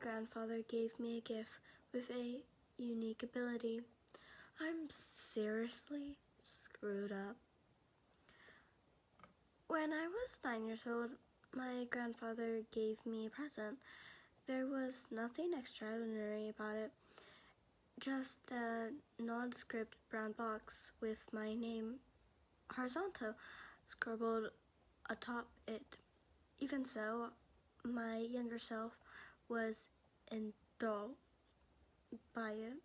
grandfather gave me a gift with a unique ability. I'm seriously screwed up. When I was 9 years old, my grandfather gave me a present. There was nothing extraordinary about it, just a nondescript brown box with my name horizontal scribbled atop it. Even so, my younger self was enthralled by it.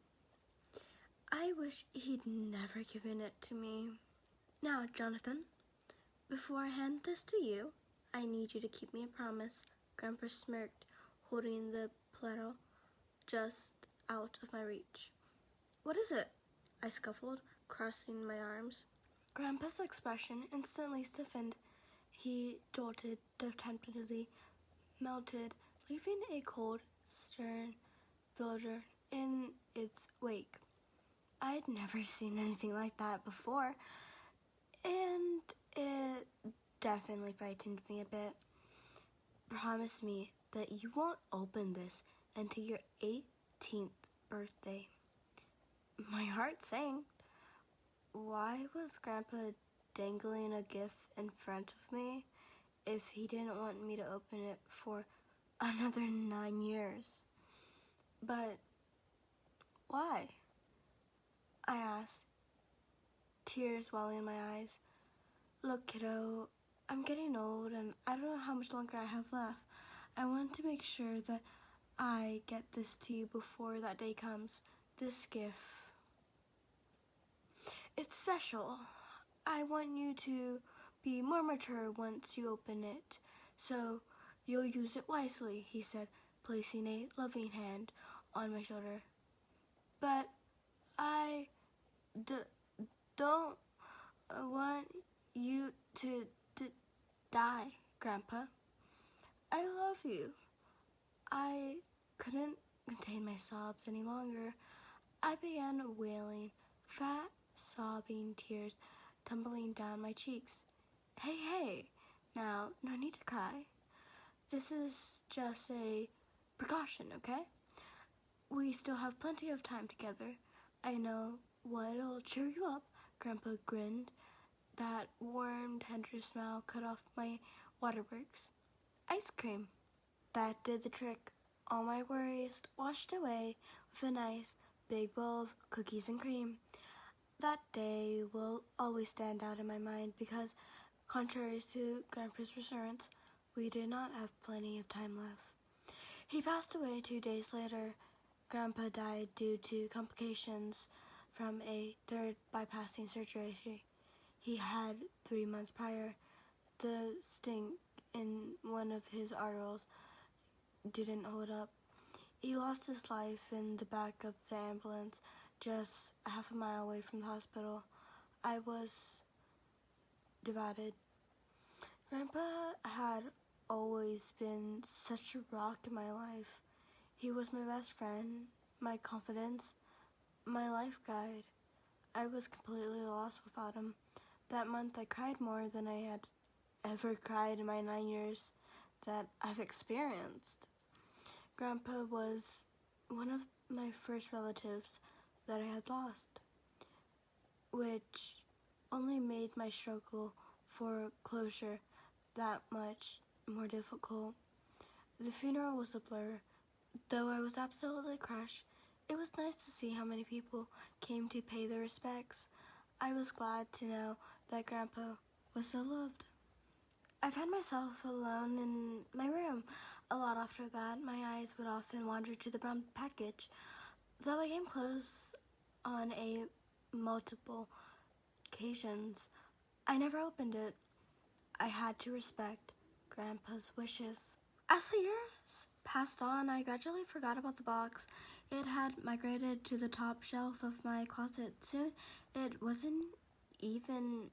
I wish he'd never given it to me. Now, Jonathan, before I hand this to you, I need you to keep me a promise. Grandpa smirked, holding the platter just out of my reach. What is it? I scuffled, crossing my arms. Grandpa's expression instantly stiffened. He jolted temptedly, melted, leaving a cold, stern villager in its wake. I'd never seen anything like that before, and it definitely frightened me a bit. Promise me that you won't open this until your 18th birthday. My heart sank. Why was Grandpa dangling a gift in front of me if he didn't want me to open it for another 9 years? But why? I asked, tears welling in my eyes. Look, kiddo, I'm getting old and I don't know how much longer I have left. I want to make sure that I get this to you before that day comes. This gift. It's special. I want you to be more mature once you open it, so you'll use it wisely, he said, placing a loving hand on my shoulder. But I don't want you to die, Grandpa. I love you. I couldn't contain my sobs any longer. I began wailing, fat, sobbing tears tumbling down my cheeks. Hey, now, no need to cry. This is just a precaution, okay? We still have plenty of time together. I know what'll cheer you up, Grandpa grinned. That warm, tender smile cut off my waterworks. Ice cream. That did the trick. All my worries washed away with a nice big bowl of cookies and cream. That day will always stand out in my mind because, contrary to Grandpa's assurance, we did not have plenty of time left. He passed away 2 days later. Grandpa died due to complications from a third bypassing surgery he had 3 months prior. The sting in one of his arteries didn't hold up. He lost his life in the back of the ambulance just half a mile away from the hospital. I was divided. Grandpa had always been such a rock in my life. He was my best friend, my confidence, my life guide. I was completely lost without him. That month I cried more than I had ever cried in my 9 years that I've experienced. Grandpa was one of my first relatives that I had lost, which only made my struggle for closure that much more difficult. The funeral was a blur. Though I was absolutely crushed, it was nice to see how many people came to pay their respects. I was glad to know that Grandpa was so loved. I found myself alone in my room. A lot after that, my eyes would often wander to the brown package. Though I came close on multiple occasions, I never opened it. I had to respect Grandpa's wishes. As the years passed on, I gradually forgot about the box. It had migrated to the top shelf of my closet. Soon, it wasn't even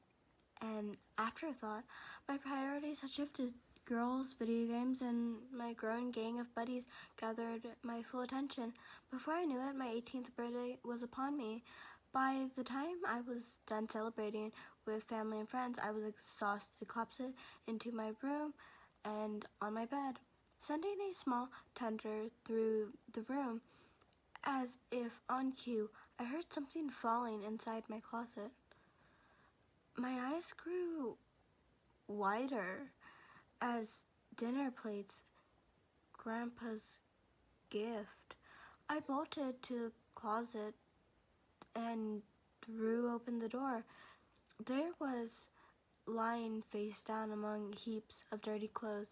an afterthought. My priorities had shifted. Girls, video games, and my growing gang of buddies gathered my full attention. Before I knew it, my 18th birthday was upon me. By the time I was done celebrating with family and friends, I was exhausted, collapsed into my room and on my bed, sending a small tender through the room. As if on cue, I heard something falling inside my closet. My eyes grew wider as dinner plates, Grandpa's gift. I bolted to the closet and threw open the door. There was lying face down among heaps of dirty clothes.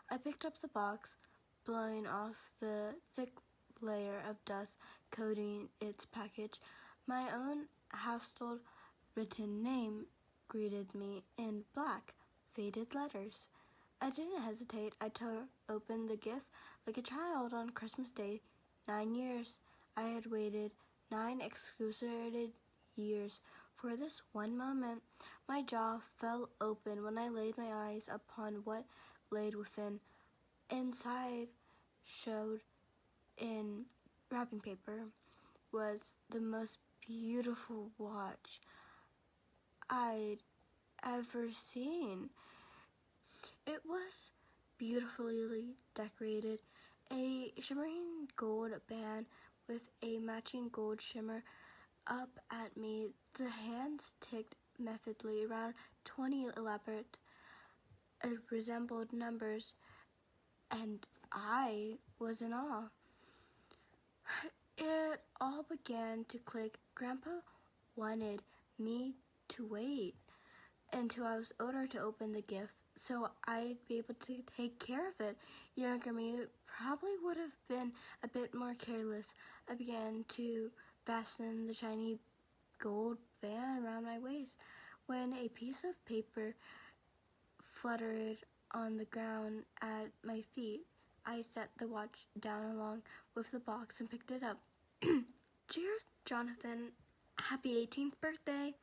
I picked up the box, blowing off the thick layer of dust coating its package. My own household written name greeted me in black, faded letters. I didn't hesitate. I tore open the gift like a child on Christmas Day. 9 years. I had waited 9 excruciating years for this one moment. My jaw fell open when I laid my eyes upon what lay within. Inside, showed in wrapping paper, was the most beautiful watch I'd ever seen. It was beautifully decorated, a shimmering gold band with a matching gold shimmer up at me. The hands ticked methodically around 20 elaborate. It resembled numbers, and I was in awe. It all began to click. Grandpa wanted me to wait until I was older to open the gift, so I'd be able to take care of it. Younger me probably would have been a bit more careless. I began to fasten the shiny gold band around my waist when a piece of paper fluttered on the ground at my feet. I set the watch down along with the box and picked it up. Dear Jonathan, happy 18th birthday.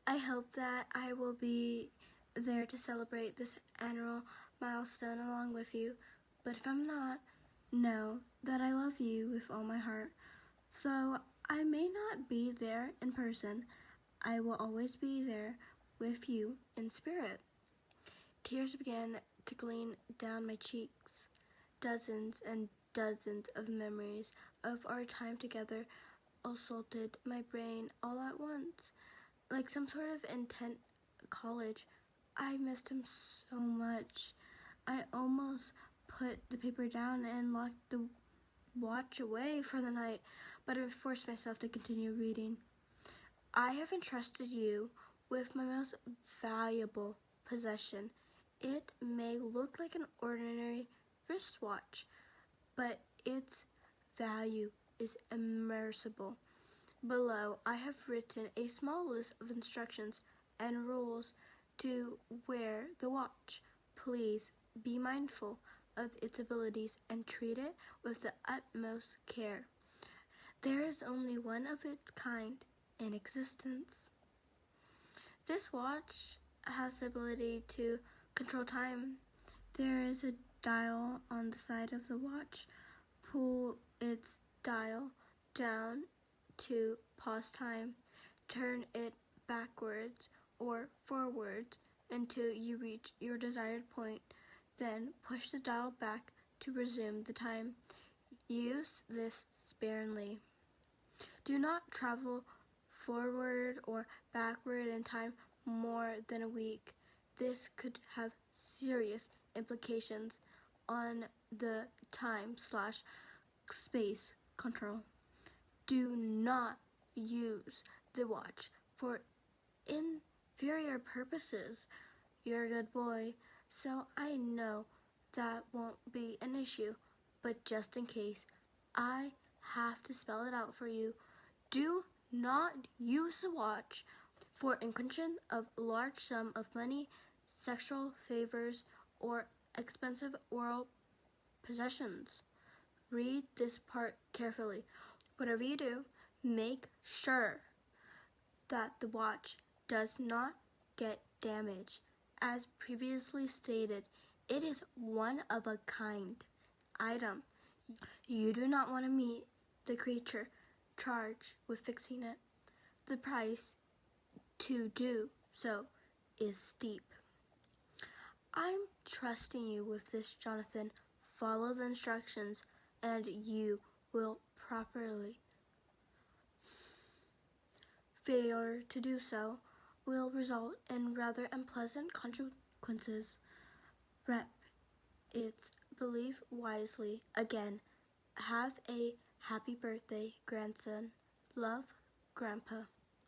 I hope that I will be there to celebrate this annual milestone along with you. But if I'm not, know that I love you with all my heart. Though I may not be there in person, I will always be there with you in spirit. Tears began trickling down my cheeks. Dozens and dozens of memories of our time together assaulted my brain all at once. Like some sort of intense college. I missed him so much. I almost put the paper down and locked the watch away for the night, but I forced myself to continue reading. I have entrusted you with my most valuable possession. It may look like an ordinary wristwatch, but its value is immeasurable. Below, I have written a small list of instructions and rules to wear the watch. Please be mindful of its abilities and treat it with the utmost care. There is only one of its kind in existence. This watch has the ability to control time. There is a dial on the side of the watch. Pull its dial down to pause time. Turn it backwards or forwards until you reach your desired point. Then push the dial back to resume the time. Use this sparingly. Do not travel forward or backward in time more than a week. This could have serious implications on the time/space control. Do not use the watch for inferior purposes. You're a good boy, so I know that won't be an issue, but just in case, I have to spell it out for you. Do not use the watch for acquisition of large sum of money, sexual favors, or expensive oral possessions. Read this part carefully. Whatever you do, make sure that the watch does not get damaged. As previously stated, it is one of a kind item. You do not want to meet the creature charged with fixing it. The price to do so is steep. I'm trusting you with this, Jonathan, follow the instructions and you will properly. Failure to do so will result in rather unpleasant consequences. Rep its belief wisely. Again, have a happy birthday, grandson. Love, Grandpa.